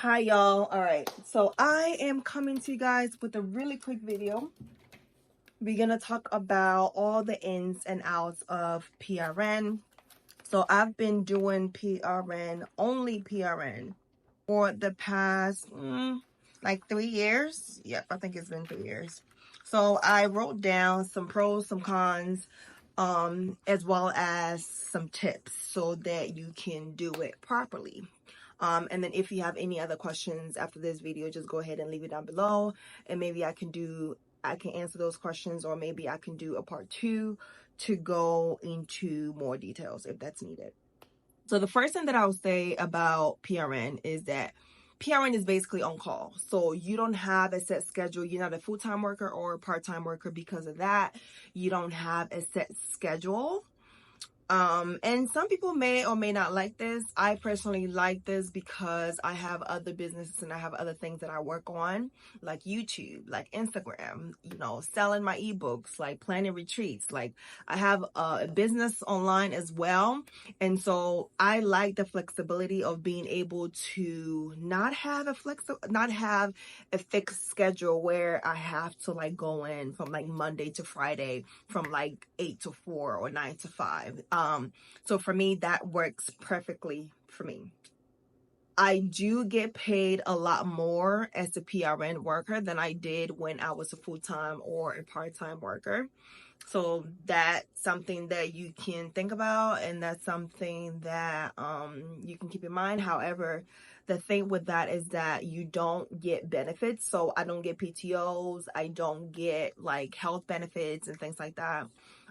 Hi y'all. All right, so I am coming to you guys with a really quick video. We're gonna talk about all the ins and outs of PRN. So I've been doing PRN, only PRN, for the past like 3 years. Yep, I think it's been 3 years. So I wrote down some pros, some cons, as well as some tips so that you can do it properly. And then if you have any other questions after this video, just go ahead and leave it down below, and maybe I can answer those questions, or maybe I can do a part 2 to go into more details if that's needed. So the first thing that I'll say about PRN is that PRN is basically on call. So you don't have a set schedule. You're not a full-time worker or a part-time worker. Because of that, you don't have a set schedule. And some people may or may not like this. I personally like this because I have other businesses and I have other things that I work on, like YouTube, like Instagram, selling my ebooks, like planning retreats. Like I have a business online as well. And so I like the flexibility of being able to not have a fixed schedule where I have to like go in from like Monday to Friday from like 8 to 4 or 9 to 5. So for me, that works perfectly for me. I do get paid a lot more as a PRN worker than I did when I was a full-time or a part-time worker. So that's something that you can think about, and that's something that you can keep in mind. However, the thing with that is that you don't get benefits. So I don't get PTOs, I don't get like health benefits and things like that.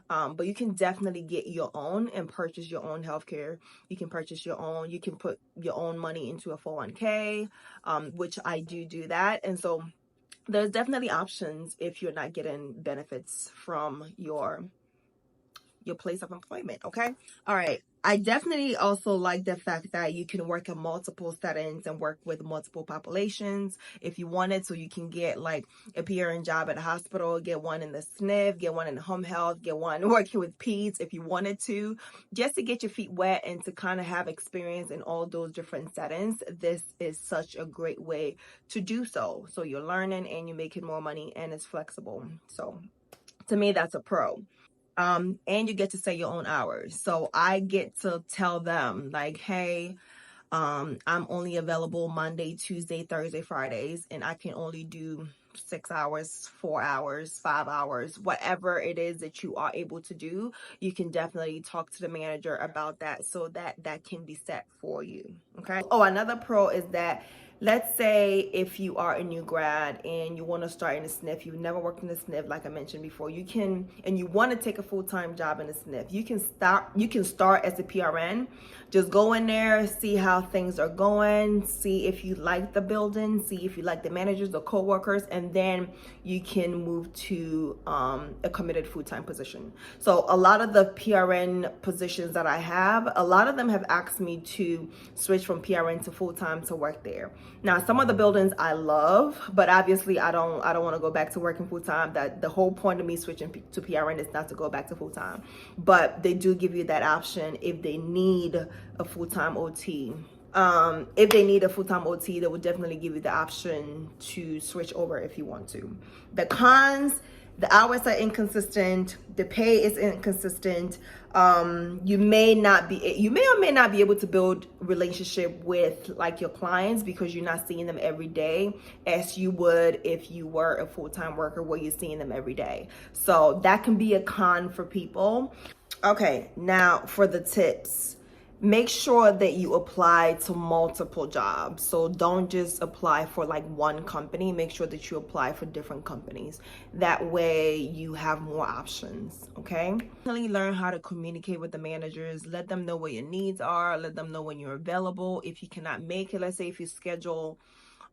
But you can definitely get your own and purchase your own healthcare. You can purchase your own, you can put your own money into a 401k, which I do that. And so there's definitely options if you're not getting benefits from your place of employment. Okay. All right. I definitely also like the fact that you can work in multiple settings and work with multiple populations if you wanted. So you can get like a PRN job at a hospital, get one in the SNF, get one in home health, get one working with peds if you wanted to, just to get your feet wet and to kind of have experience in all those different settings. This is such a great way to do so. So you're learning and you're making more money and it's flexible. So to me, that's a pro. And you get to set your own hours. So I get to tell them like, hey, I'm only available Monday, Tuesday, Thursday, Fridays, and I can only do 6 hours, 4 hours, 5 hours, whatever it is that you are able to do. You can definitely talk to the manager about that so that that can be set for you. Okay. Oh, another pro is that, let's say if you are a new grad and you want to start in a SNF, you've never worked in a SNF, like I mentioned before, you can, and you want to take a full-time job in a SNF, you can start as a PRN. Just go in there, see how things are going, see if you like the building, see if you like the managers, the co-workers, and then you can move to a committed full-time position. So a lot of the PRN positions that I have, a lot of them have asked me to switch from PRN to full-time to work there. Now, some of the buildings I love, but obviously I don't want to go back to working full-time. That the whole point of me switching to PRN is not to go back to full-time, but they do give you that option if they need a full-time OT. If they need a full-time OT, they will definitely give you the option to switch over if you want to. The cons: the hours are inconsistent, the pay is inconsistent. You may or may not be able to build relationship with like your clients because you're not seeing them every day as you would if you were a full-time worker where you're seeing them every day. So that can be a con for people. Okay, now for the tips. Make sure that you apply to multiple jobs. So don't just apply for like one company. Make sure that you apply for different companies. That way you have more options, okay? Really learn how to communicate with the managers. Let them know what your needs are. Let them know when you're available. If you cannot make it, let's say if you schedule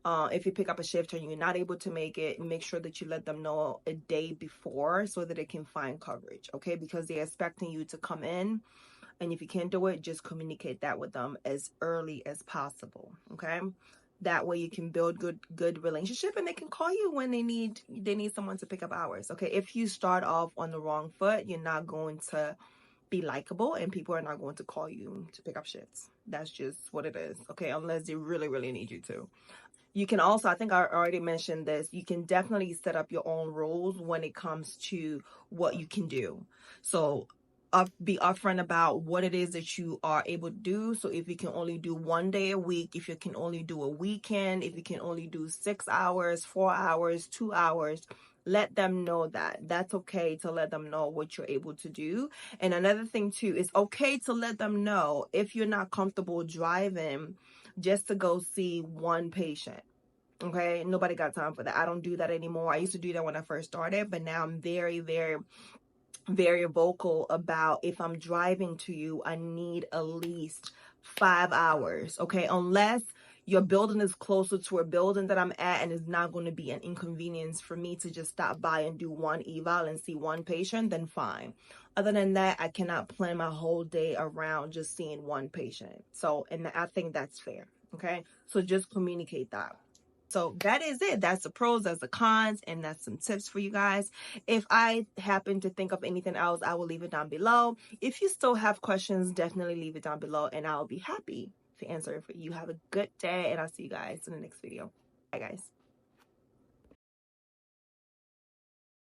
if you pick up a shift and you're not able to make it, make sure that you let them know a day before so that they can find coverage, okay? Because they're expecting you to come in, and if you can't do it, just communicate that with them as early as possible, okay? That way you can build good relationship, and they can call you when they need someone to pick up hours, okay? If you start off on the wrong foot, you're not going to be likable, and people are not going to call you to pick up shifts. That's just what it is, okay? Unless they really, really need you to. You can also, I think I already mentioned this, you can definitely set up your own rules when it comes to what you can do. So be upfront about what it is that you are able to do. So if you can only do 1 day a week, if you can only do a weekend, if you can only do 6 hours, 4 hours, 2 hours, let them know that. That's okay to let them know what you're able to do. And another thing too, it's okay to let them know if you're not comfortable driving just to go see one patient. Okay, nobody got time for that. I don't do that anymore. I used to do that when I first started, but now I'm very, very, very vocal about, if I'm driving to you, I need at least 5 hours. Okay, unless your building is closer to a building that I'm at and it's not going to be an inconvenience for me to just stop by and do one eval and see one patient, then fine. Other than that, I cannot plan my whole day around just seeing one patient. So, and I think that's fair. Okay, so just communicate that. So that is it. That's the pros, that's the cons, and that's some tips for you guys. If I happen to think of anything else, I will leave it down below. If you still have questions, definitely leave it down below, and I'll be happy to answer it for you. Have a good day, and I'll see you guys in the next video. Bye, guys.